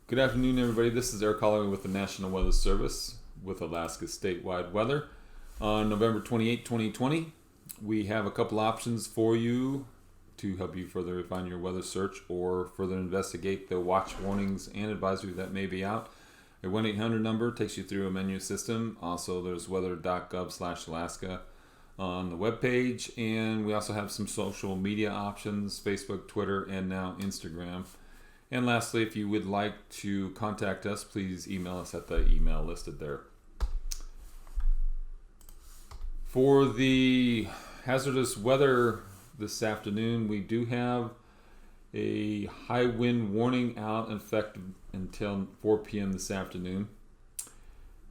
Good afternoon, everybody. This is Holloway with the National Weather Service with Alaska's statewide weather. On November 28, 2020, we have a couple options for you to help you further refine your weather search or further investigate the watch warnings and advisory that may be out. A 1-800 number takes you through a menu system. Also, there's weather.gov/Alaska on the webpage, and we also have some social media options: Facebook, Twitter, and now Instagram. And lastly, if you would like to contact us, please email us at the email listed there. For the hazardous weather this afternoon, we do have a high wind warning out in effect until 4 p.m. this afternoon.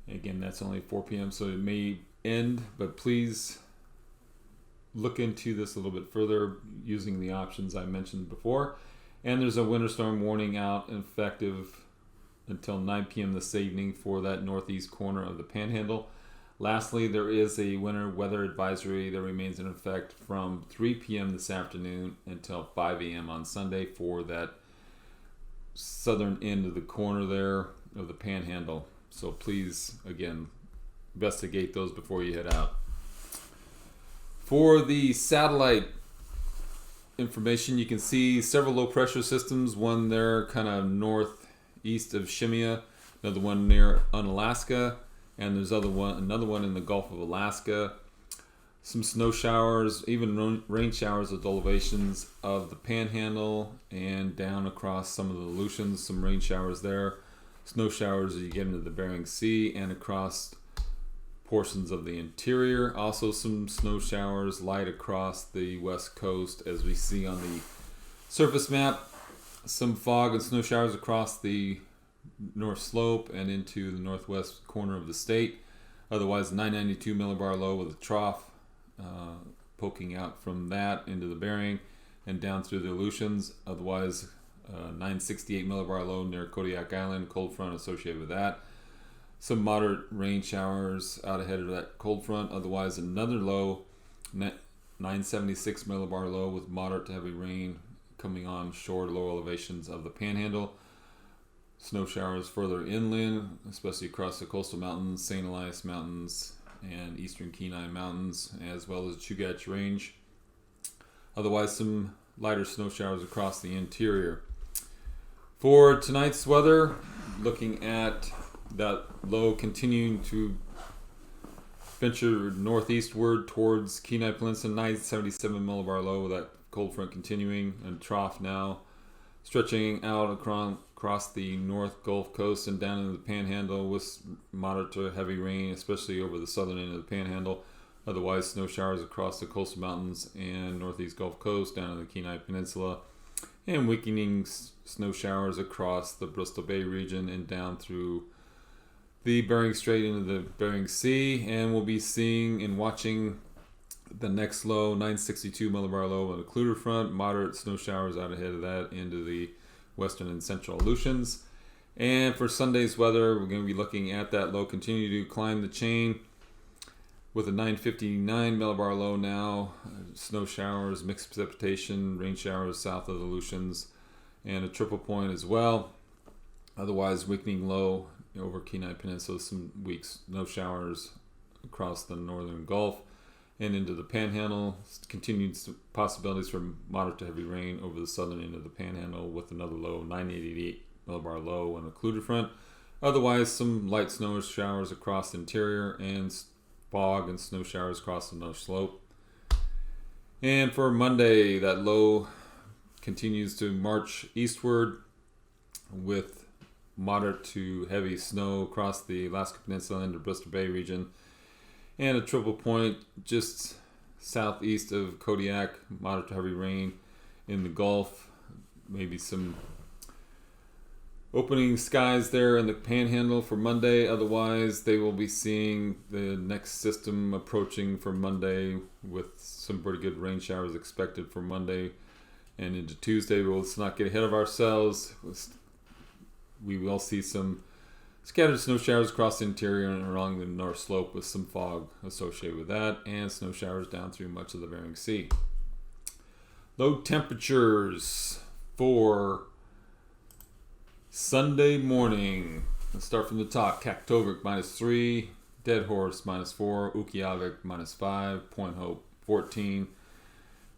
Again, that's only 4 p.m., so it may end, but please look into this a little bit further using the options I mentioned before. And there's a winter storm warning out effective until 9 p.m. this evening for that northeast corner of the Panhandle. Lastly, there is a winter weather advisory that remains in effect from 3 p.m. this afternoon until 5 a.m. on Sunday for that southern end of the corner there of the Panhandle. So please, again, investigate those before you head out. For the satellite information, you can see several low pressure systems. One there kind of northeast of Shemya, another one near Unalaska, and there's another one in the Gulf of Alaska. Some snow showers, even rain showers at elevations of the Panhandle and down across some of the Aleutians. Some rain showers there. Snow showers as you get into the Bering Sea and across portions of the interior. Also some snow showers light across the west coast as we see on the surface map. Some fog and snow showers across the north slope and into the northwest corner of the state. Otherwise 992 millibar low with a trough poking out from that into the Bering and down through the Aleutians. Otherwise 968 millibar low near Kodiak Island, cold front associated with that. Some moderate rain showers out ahead of that cold front. Otherwise, another low, 976 millibar low with moderate to heavy rain coming on shore to low elevations of the Panhandle. Snow showers further inland, especially across the coastal mountains, St. Elias Mountains and eastern Kenai Mountains, as well as Chugach Range. Otherwise, some lighter snow showers across the interior. For tonight's weather, looking at that low continuing to venture northeastward towards Kenai Peninsula, 977 millibar low with that cold front continuing, and trough now stretching out across the North Gulf Coast and down into the Panhandle with moderate to heavy rain, especially over the southern end of the Panhandle. Otherwise, snow showers across the coastal mountains and northeast Gulf Coast down to the Kenai Peninsula, and weakening snow showers across the Bristol Bay region and down through the Bering Strait into the Bering Sea. And we'll be seeing and watching the next low, 962 millibar low with a occluder front, moderate snow showers out ahead of that into the western and central Aleutians. And for Sunday's weather, we're going to be looking at that low continue to climb the chain with a 959 millibar low now, snow showers, mixed precipitation, rain showers south of the Aleutians, and a triple point as well. Otherwise, weakening low over Kenai Peninsula, some weak snow showers across the northern Gulf and into the Panhandle. Continued possibilities for moderate to heavy rain over the southern end of the Panhandle with another low, 988 millibar low and a occluder front. Otherwise, some light snow showers across the interior and fog and snow showers across the north slope. And for Monday, that low continues to march eastward with moderate to heavy snow across the Alaska Peninsula into Bristol Bay region, and a triple point just southeast of Kodiak, moderate to heavy rain in the Gulf, maybe some Opening skies there in the Panhandle for Monday. Otherwise, they will be seeing the next system approaching for Monday with some pretty good rain showers expected for Monday and into Tuesday. But let's not get ahead of ourselves. We will see some scattered snow showers across the interior and along the north slope with some fog associated with that, and snow showers down through much of the Bering Sea. Low temperatures for Sunday morning. Let's start from the top. Kaktovik -3, Dead Horse -4, Ukjavik -5, Point Hope 14.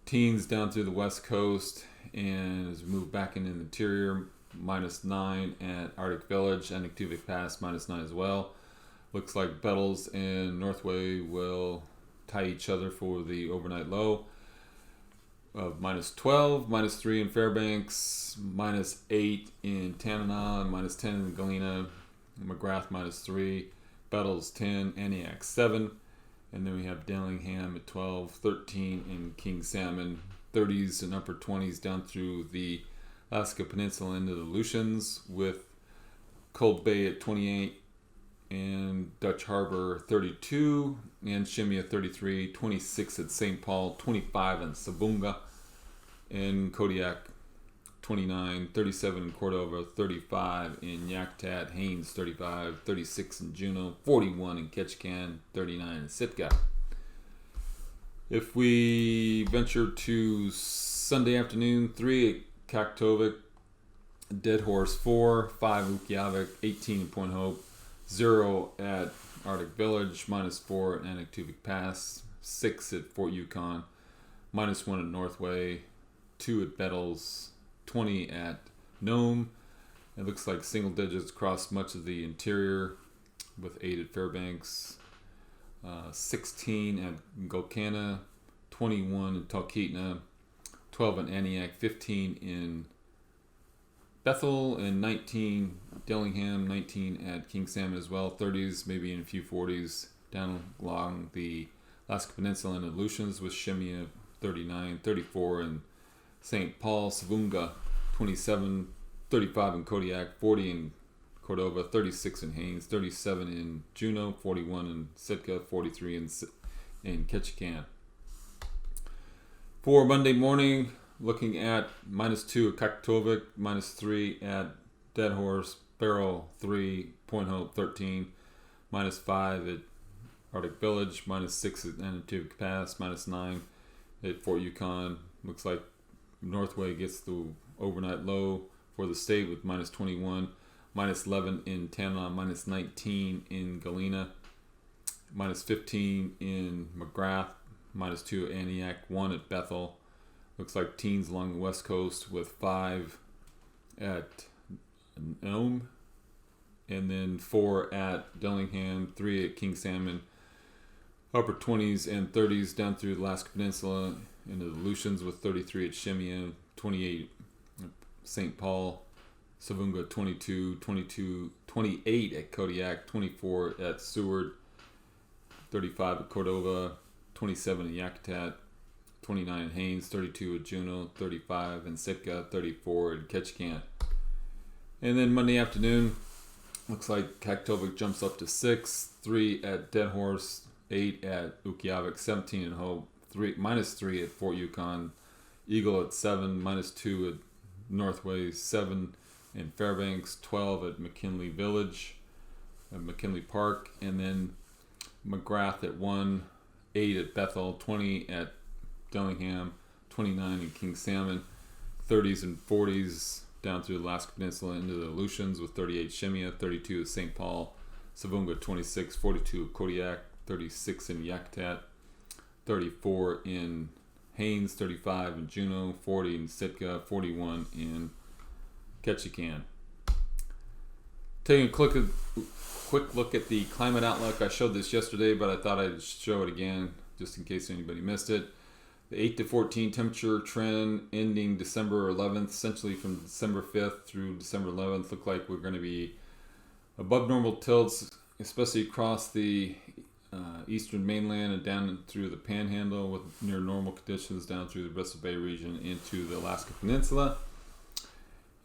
Teens down through the west coast, and as we move back into the interior, -9 at Arctic Village and AKwx Pass -9 as well. Looks like Bettles and Northway will tie each other for the overnight low of -12, -3 in Fairbanks, -8 in Tanana, and -10 in Galena, McGrath -3, Bettles 10, Aniak 7, and then we have Dillingham at 12, 13 in King Salmon, 30s and upper 20s down through the Alaska Peninsula into the Aleutians, with Cold Bay at 28 and Dutch Harbor 32 and Shimia 33, 26 at St. Paul, 25 in Sabunga and Kodiak 29, 37 in Cordova, 35 in Yakutat, Haines 35, 36 in Juneau, 41 in Ketchikan, 39 in Sitka. If we venture to Sunday afternoon, 3 at Kaktovik, Dead Horse 4, 5 Ukjavik, 18 in Point Hope, 0 at Arctic Village, -4 at AKwx Pass, 6 at Fort Yukon, -1 at Northway, 2 at Bettles, 20 at Nome. It looks like single digits across much of the interior, with 8 at Fairbanks, 16 at Golcana, 21 in Talkeetna, 12 in Aniak, 15 in Bethel, and 19 Dillingham, 19 at King Salmon as well, 30s, maybe in a few 40s down along the Alaska Peninsula and Aleutians, with Shimia 39, 34 in St. Paul, Savunga 27, 35 in Kodiak, 40 in Cordova, 36 in Haines, 37 in Juneau, 41 in Sitka, 43 in Ketchikan. For Monday morning, looking at -2 at Kaktovik, -3 at Dead Horse, Barrow 3, Point Hope 13, -5 at Arctic Village, -6 at AKwx Pass, -9 at Fort Yukon. Looks like Northway gets the overnight low for the state with -21, -11 in Tanana, -19 in Galena, -15 in McGrath, -2 at Aniak, 1 at Bethel. Looks like teens along the west coast with 5 at Nome, and then 4 at Dillingham, 3 at King Salmon. Upper 20s and 30s down through the Alaska Peninsula into the Aleutians, with 33 at Shimia, 28 at St. Paul, Savunga 22, 28 at Kodiak, 24 at Seward, 35 at Cordova, 27 at Yakutat, 29 at Haines, 32 at Juneau, 35 in Sitka, 34 at Ketchikan. And then Monday afternoon, looks like Kaktovik jumps up to 6, 3 at Dead Horse, 8 at Ukjavik, 17 at Hope, -3 at Fort Yukon, Eagle at 7, -2 at Northway, 7 in Fairbanks, 12 at McKinley Village, at McKinley Park, and then McGrath at 1, 8 at Bethel, 20 at Dillingham, 29 in King Salmon, 30s and 40s down through the Alaska Peninsula into the Aleutians, with 38 Shimia, 32 at St. Paul, Savunga 26, 42 at Kodiak, 36 in Yakutat, 34 in Haines, 35 in Juneau, 40 in Sitka, 41 in Ketchikan. Taking a quick look at the climate outlook. I showed this yesterday, but I thought I'd show it again just in case anybody missed it. The 8 to 14 temperature trend ending December 11th, essentially from December 5th through December 11th, look like we're going to be above normal tilts, especially across the eastern mainland and down through the Panhandle, with near normal conditions down through the Bristol Bay region into the Alaska Peninsula.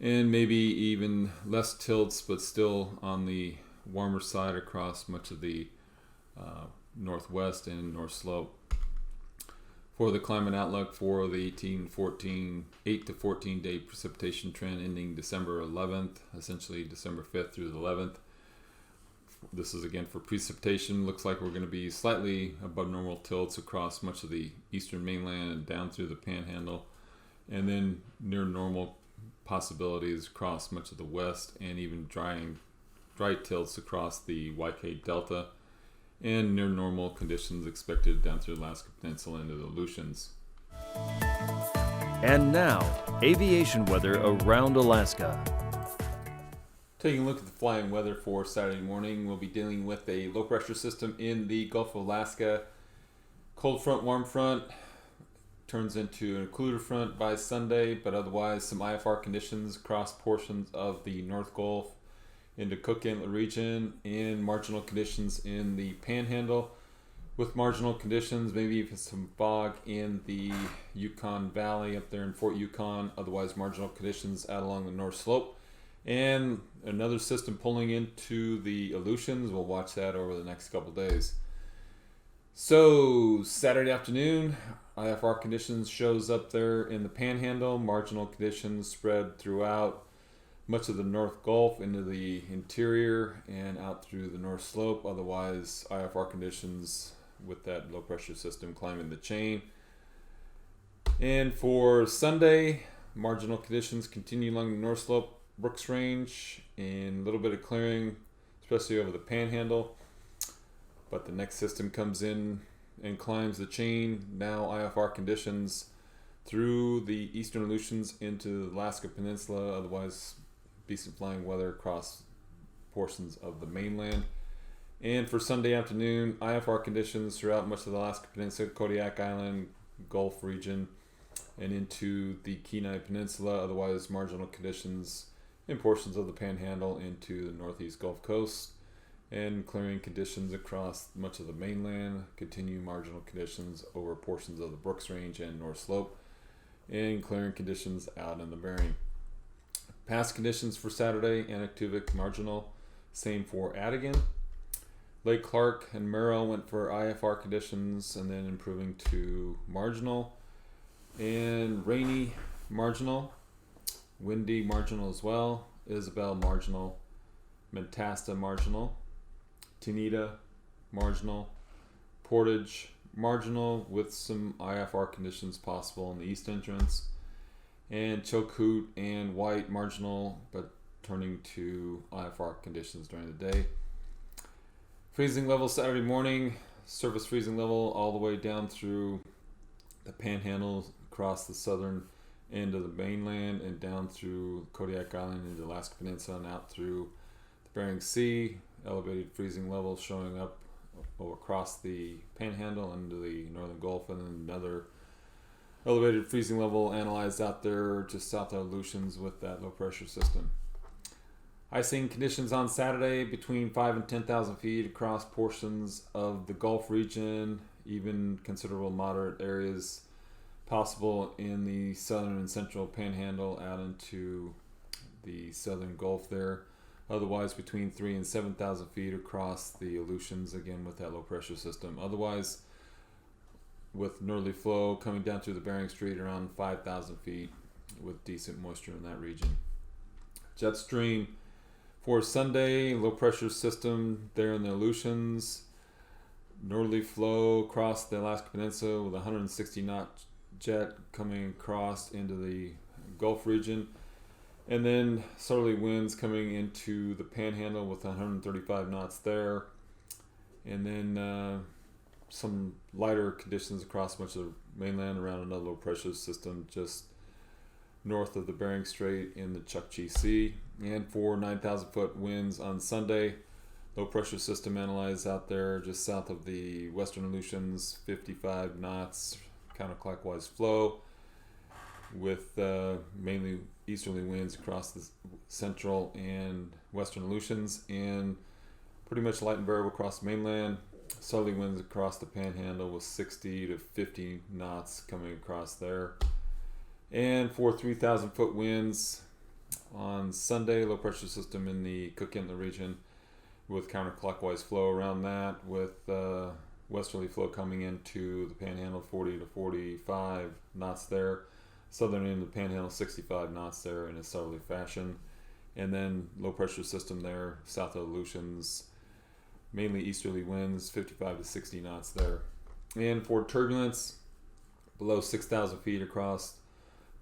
and maybe even less tilts, but still on the warmer side across much of the northwest and north slope. For the climate outlook for the 8 to 14 day precipitation trend ending December 11th, essentially December 5th through the 11th. This is again for precipitation. Looks like we're going to be slightly above normal tilts across much of the eastern mainland and down through the panhandle, and then near normal possibilities across much of the west, and even dry tilts across the YK Delta, and near normal conditions expected down through the Alaska Peninsula into the Aleutians. And now, aviation weather around Alaska. Taking a look at the flying weather for Saturday morning, we'll be dealing with a low pressure system in the Gulf of Alaska. Cold front, warm front turns into an occluder front by Sunday, but otherwise some IFR conditions across portions of the North Gulf into Cook Inlet region, and marginal conditions in the Panhandle, with marginal conditions, maybe even some fog in the Yukon Valley up there in Fort Yukon, otherwise marginal conditions out along the North Slope. And another system pulling into the Aleutians. We'll watch that over the next couple days. So Saturday afternoon, IFR conditions shows up there in the Panhandle. Marginal conditions spread throughout much of the North Gulf into the interior and out through the North Slope. Otherwise, IFR conditions with that low pressure system climbing the chain. And for Sunday, marginal conditions continue along the North Slope, Brooks Range, and a little bit of clearing, especially over the Panhandle. But the next system comes in and climbs the chain. Now IFR conditions through the eastern Aleutians into the Alaska Peninsula, otherwise decent flying weather across portions of the mainland. And for Sunday afternoon, IFR conditions throughout much of the Alaska Peninsula, Kodiak Island, Gulf region, and into the Kenai Peninsula, otherwise marginal conditions in portions of the Panhandle into the northeast Gulf Coast, and clearing conditions across much of the mainland. Continue marginal conditions over portions of the Brooks Range and North Slope, and clearing conditions out in the Bering. Past conditions for Saturday, Anaktuvik marginal, same for Adigan. Lake Clark and Merrill went for IFR conditions and then improving to marginal, and rainy marginal, windy marginal as well, Isabel marginal, Mentasta marginal, Tenita marginal, Portage marginal with some IFR conditions possible in the east entrance, and Chilkoot and White marginal but turning to IFR conditions during the day. Freezing level Saturday morning, surface freezing level all the way down through the Panhandle across the southern end of the mainland and down through Kodiak Island into the Alaska Peninsula and out through the Bering Sea. Elevated freezing levels showing up across the Panhandle into the northern Gulf, and then another elevated freezing level analyzed out there just south of Aleutians with that low pressure system. Icing conditions on Saturday between 5 and 10,000 feet across portions of the Gulf region, even considerable moderate areas possible in the southern and central Panhandle out into the southern Gulf there. Otherwise between 3 and 7,000 feet across the Aleutians, again with that low pressure system. Otherwise, with northerly flow coming down through the Bering Strait around 5,000 feet with decent moisture in that region. Jet stream for Sunday, low pressure system there in the Aleutians. Northerly flow across the Alaska Peninsula with 160 knot jet coming across into the Gulf region. And then southerly winds coming into the Panhandle with 135 knots there. And then some lighter conditions across much of the mainland around another low pressure system just north of the Bering Strait in the Chukchi Sea. And for 9,000 foot winds on Sunday, low pressure system analyzed out there just south of the western Aleutians, 55 knots counterclockwise flow with mainly easterly winds across the central and western Aleutians, and pretty much light and variable across the mainland. Southerly winds across the Panhandle with 60 to 50 knots coming across there. And for 3,000 foot winds On Sunday, low pressure system in the Cook Inlet region with counterclockwise flow around that, with westerly flow coming into the Panhandle, 40 to 45 knots there. Southern end of the Panhandle, 65 knots there in a southerly fashion. And then low pressure system there, south of Aleutians, mainly easterly winds, 55 to 60 knots there. And for turbulence, below 6,000 feet across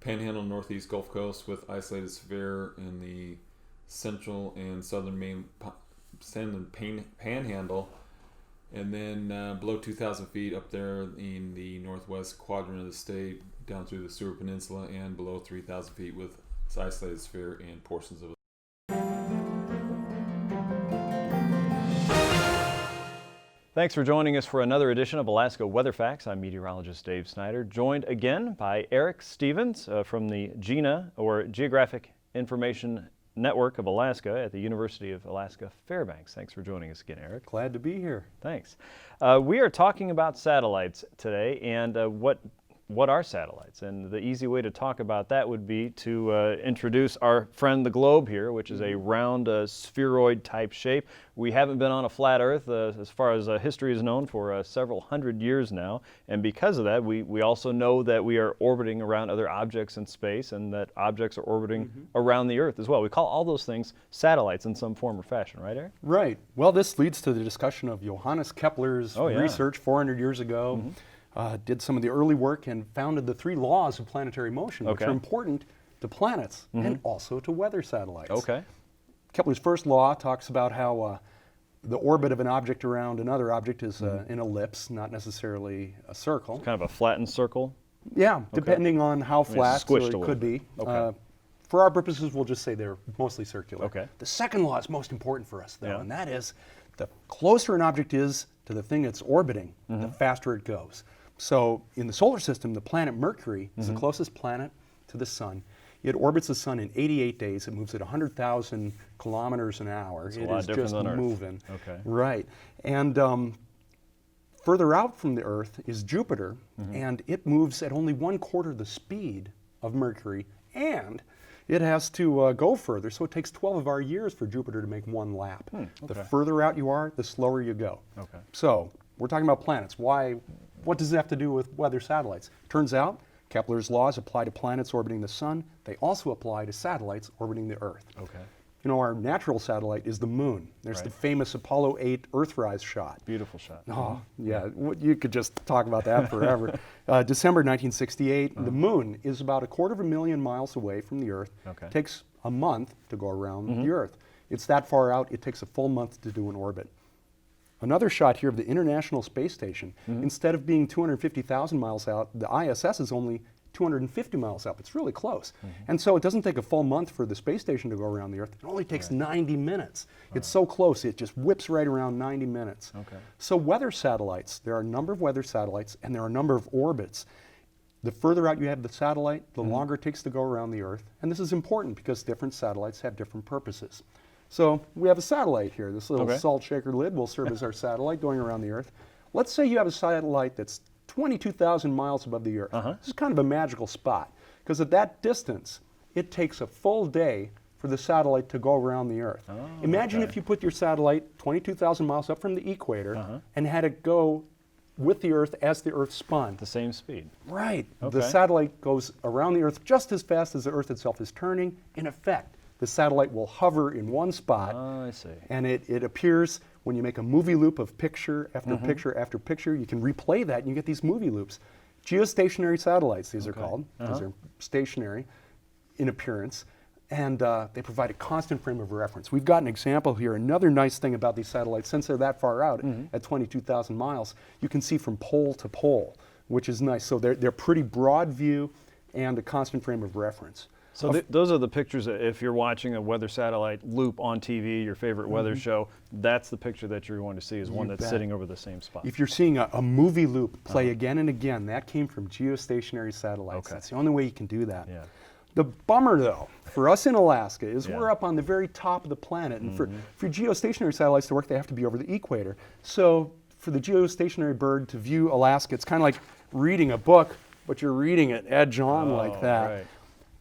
Panhandle, northeast Gulf Coast with isolated severe in the central and southern Panhandle, and then below 2,000 feet up there in the northwest quadrant of the state, down through the Seward Peninsula, and below 3,000 feet with isolated severe in portions of. Thanks for joining us for another edition of Alaska Weather Facts. I'm meteorologist Dave Snyder, joined again by Eric Stevens from the GINA, or Geographic Information Network of Alaska at the University of Alaska Fairbanks. Thanks for joining us again, Eric. Glad to be here. Thanks. We are talking about satellites today, and what are satellites? And the easy way to talk about that would be to introduce our friend the globe here, which is a round spheroid type shape. We haven't been on a flat Earth as far as history is known for several hundred years now, and because of that we also know that we are orbiting around other objects in space, and that objects are orbiting around the Earth as well. We call all those things satellites in some form or fashion, right, Eric? Right. Well, this leads to the discussion of Johannes Kepler's research 400 years ago. Did some of the early work and founded the 3 laws of planetary motion, which are important to planets and also to weather satellites. Okay. Kepler's first law talks about how the orbit of an object around another object is an ellipse, not necessarily a circle. It's kind of a flattened circle? Yeah, depending on how flat squished it could be. Okay. For our purposes, we'll just say they're mostly circular. Okay. The second law is most important for us, though, and that is the closer an object is to the thing it's orbiting, the faster it goes. So in the solar system, the planet Mercury is the closest planet to the sun. It orbits the sun in 88 days. It moves at 100,000 kilometers an hour. It's a lot different than Earth. Moving. Okay. Right. And further out from the Earth is Jupiter, and it moves at only 1/4 the speed of Mercury, and it has to go further, so it takes 12 of our years for Jupiter to make one lap. The further out you are, the slower you go. Okay. So we're talking about planets. What does it have to do with weather satellites? Turns out Kepler's laws apply to planets orbiting the sun. They also apply to satellites orbiting the Earth. Okay. You know, our natural satellite is the moon. There's the famous Apollo 8 Earthrise shot. Beautiful shot. Oh, yeah, you could just talk about that forever. December 1968, the moon is about 250,000 miles away from the Earth. Okay. It takes a month to go around the Earth. It's that far out, it takes a full month to do an orbit. Another shot here of the International Space Station. Instead of being 250,000 miles out, the ISS is only 250 miles up. It's really close. And so it doesn't take a full month for the space station to go around the Earth. It only takes 90 minutes. It's so close, it just whips right around 90 minutes. Okay. So weather satellites, there are a number of weather satellites, and there are a number of orbits. The further out you have the satellite, the longer it takes to go around the Earth. And this is important because different satellites have different purposes. So we have a satellite here. This little salt shaker lid will serve as our satellite going around the Earth. Let's say you have a satellite that's 22,000 miles above the Earth. This is kind of a magical spot because at that distance, it takes a full day for the satellite to go around the Earth. Imagine if you put your satellite 22,000 miles up from the equator and had it go with the Earth as the Earth spun. The same speed. Right. Okay. The satellite goes around the Earth just as fast as the Earth itself is turning. In effect, the satellite will hover in one spot. I see. And it appears when you make a movie loop of picture after picture after picture, you can replay that and you get these movie loops. Geostationary satellites, these are called, because they're stationary in appearance, and they provide a constant frame of reference. We've got an example here. Another nice thing about these satellites, since they're that far out at 22,000 miles, you can see from pole to pole, which is nice. So they're pretty broad view and a constant frame of reference. So those are the pictures, if you're watching a weather satellite loop on TV, your favorite weather show, that's the picture that you're going to see, is one that's sitting over the same spot. If you're seeing a movie loop play again and again, that came from geostationary satellites. Okay. That's the only way you can do that. Yeah. The bummer, though, for us in Alaska is we're up on the very top of the planet. And for geostationary satellites to work, they have to be over the equator. So for the geostationary bird to view Alaska, it's kind of like reading a book, but you're reading it edge on like that. Right.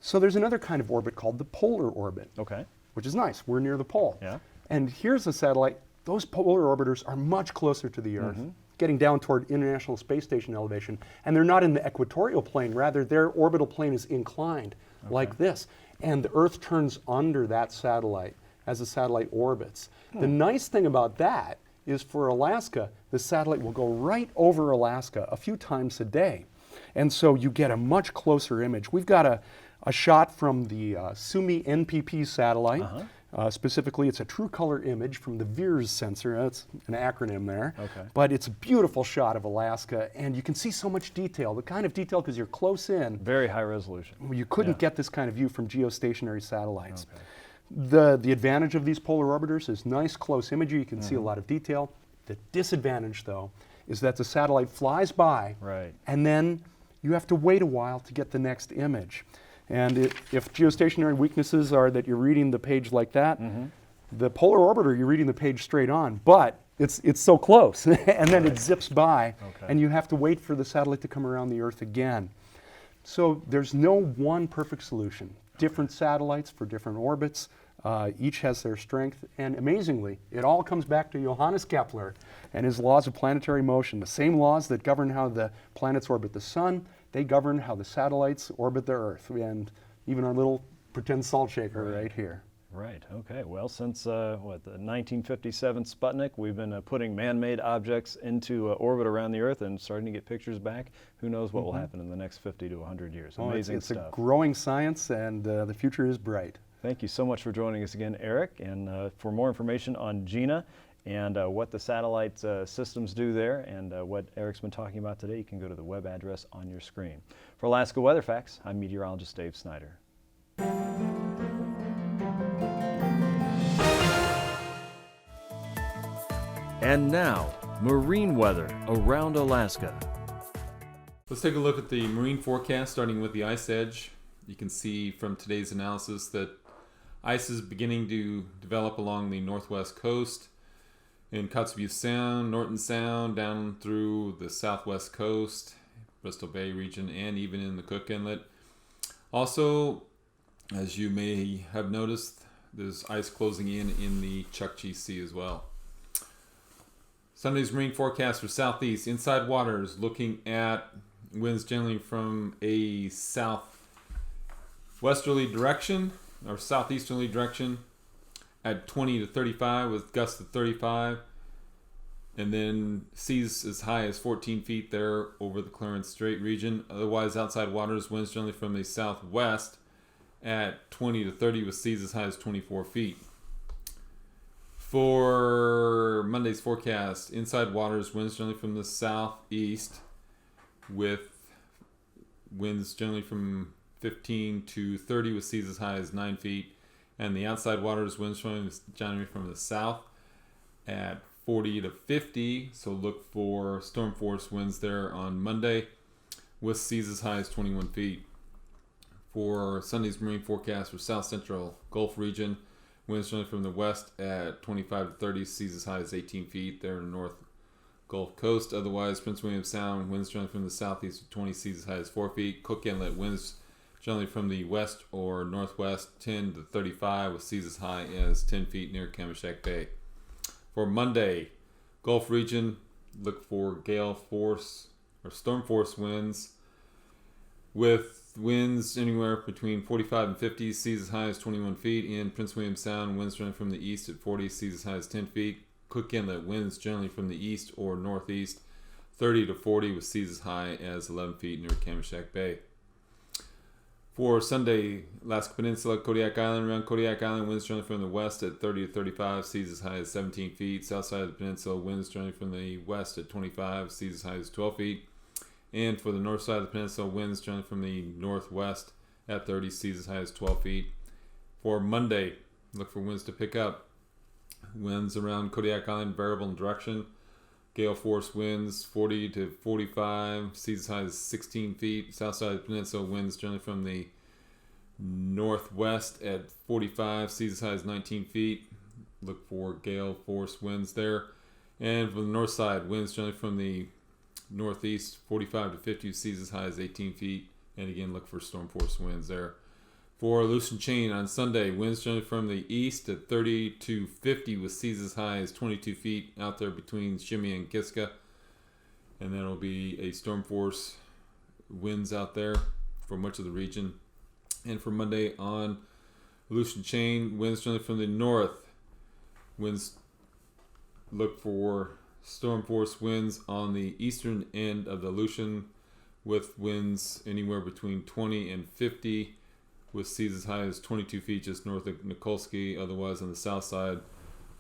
So there's another kind of orbit called the polar orbit, Okay. which is nice. We're near the pole. Yeah. And here's a satellite. Those polar orbiters are much closer to the Earth, getting down toward International Space Station elevation. And they're not in the equatorial plane. Rather, their orbital plane is inclined like this. And the Earth turns under that satellite as the satellite orbits. The nice thing about that is for Alaska, the satellite will go right over Alaska a few times a day. And so you get a much closer image. We've got a shot from the Sumi NPP satellite. Specifically, it's a true color image from the VIRS sensor. That's an acronym there. Okay. But it's a beautiful shot of Alaska, and you can see so much detail. The kind of detail, because you're close in, Very high resolution. you couldn't get this kind of view from geostationary satellites. The advantage of these polar orbiters is nice close imagery. You can see a lot of detail. The disadvantage, though, is that the satellite flies by, Right. and then you have to wait a while to get the next image. And if geostationary weaknesses are that you're reading the page like that, the polar orbiter, you're reading the page straight on, but it's so close, and then it zips by, and you have to wait for the satellite to come around the Earth again. So there's no one perfect solution. Different satellites for different orbits. Each has their strength, and amazingly, it all comes back to Johannes Kepler and his laws of planetary motion. The same laws that govern how the planets orbit the sun, they govern how the satellites orbit the Earth, and even our little pretend salt shaker right here. Right. Okay. Well, since the 1957 Sputnik, we've been putting man-made objects into orbit around the Earth and starting to get pictures back. Who knows what will happen in the next 50 to 100 years? Amazing it's stuff. a growing science, and the future is bright. Thank you so much for joining us again, Eric. And for more information on GINA and what the satellite systems do there and what Eric's been talking about today, you can go to the web address on your screen. For Alaska Weather Facts, I'm meteorologist Dave Snyder. And now, marine weather around Alaska. Let's take a look at the marine forecast, starting with the ice edge. You can see from today's analysis that ice is beginning to develop along the northwest coast in Kotzebue Sound, Norton Sound, down through the southwest coast, Bristol Bay region, and even in the Cook Inlet. Also, as you may have noticed, there's ice closing in the Chukchi Sea as well. Sunday's marine forecast for southeast, inside waters, looking at winds generally from a southwesterly direction or southeasterly direction at 20 to 35 with gusts of 35, and then seas as high as 14 feet there over the Clarence Strait region. Otherwise, outside waters, winds generally from the southwest at 20 to 30 with seas as high as 24 feet. For Monday's forecast, inside waters, winds generally from the southeast with winds generally from 15 to 30 with seas as high as 9 feet. And the outside waters, winds generally from the south at 40 to 50. So look for storm force winds there on Monday with seas as high as 21 feet. For Sunday's marine forecast for south central Gulf region, winds generally from the west at 25 to 30, seas as high as 18 feet there in the north Gulf Coast. Otherwise, Prince William Sound, winds generally from the southeast at 20, seas as high as 4 feet. Cook Inlet, winds generally from the west or northwest 10 to 35 with seas as high as 10 feet near Kamishek Bay. For Monday, Gulf region, look for gale force or storm force winds with winds anywhere between 45 and 50, seas as high as 21 feet. In Prince William Sound, winds generally from the east at 40, seas as high as 10 feet. Cook Inlet, winds generally from the east or northeast 30 to 40 with seas as high as 11 feet near Kamishek Bay. For Sunday, Alaska Peninsula, Kodiak Island, around Kodiak Island, winds generally from the west at 30 to 35, seas as high as 17 feet. South side of the peninsula, winds generally from the west at 25, seas as high as 12 feet. And for the north side of the peninsula, winds generally from the northwest at 30, seas as high as 12 feet. For Monday, look for winds to pick up. Winds around Kodiak Island, variable in direction. Gale force winds 40 to 45, seas as high as 16 feet. South side of the peninsula, winds generally from the northwest at 45, seas as high as 19 feet. Look for gale force winds there. And for the north side, winds generally from the northeast 45 to 50, seas as high as 18 feet. And again, look for storm force winds there. For loose and chain on Sunday, winds generally from the east at 30 to 50 with seas as high as 22 feet out there between Shimmy and Kiska. And then it'll be a storm force winds out there for much of the region. And for Monday on loose and chain, winds generally from the north. Winds, look for storm force winds on the eastern end of the Aleutian with winds anywhere between 20 and 50 with seas as high as 22 feet just north of Nikolsky. Otherwise on the south side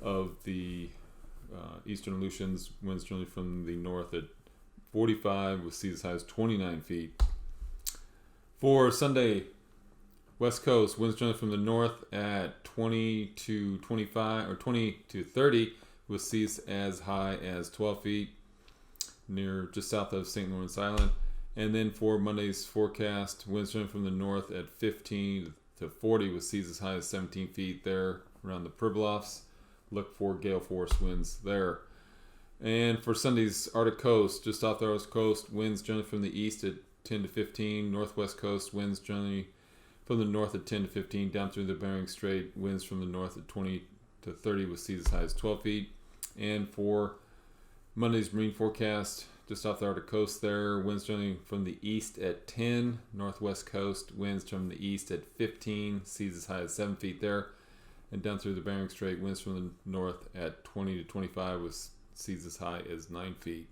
of the eastern Aleutians, winds generally from the north at 45 with seas as high as 29 feet. For Sunday, West Coast, winds generally from the north at 20 to 25 or 20 to 30 with seas as high as 12 feet near just south of St. Lawrence Island. And then for Monday's forecast, winds generally from the north at 15 to 40 with seas as high as 17 feet there around the Pribilofs. Look for gale force winds there. And for Sunday's Arctic coast, just off the Arctic coast, winds generally from the east at 10 to 15. Northwest coast, winds generally from the north at 10 to 15. Down through the Bering Strait, winds from the north at 20 to 30 with seas as high as 12 feet. And for Monday's marine forecast, just off the Arctic coast there, winds generally from the east at 10. Northwest coast, winds from the east at 15. Seas as high as 7 feet there. And down through the Bering Strait, winds from the north at 20 to 25 with seas as high as 9 feet.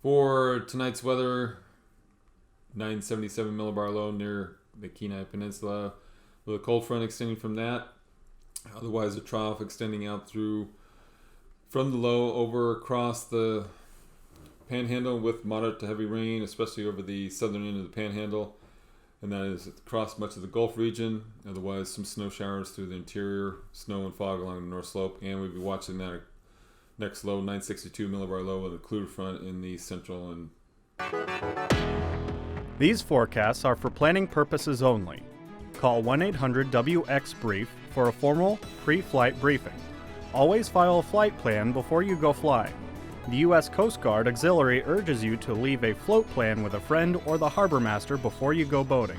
For tonight's weather, 977 millibar low near the Kenai Peninsula with a cold front extending from that. Otherwise, a trough extending out through from the low over across the Panhandle with moderate to heavy rain, especially over the southern end of the Panhandle. And that is across much of the Gulf region. Otherwise, some snow showers through the interior, snow and fog along the north slope. And we'll be watching that next low, 962 millibar low with a clear front in the central and. These forecasts are for planning purposes only. Call 1-800-WX-BRIEF for a formal pre-flight briefing. Always file a flight plan before you go flying. The U.S. Coast Guard Auxiliary urges you to leave a float plan with a friend or the harbor master before you go boating.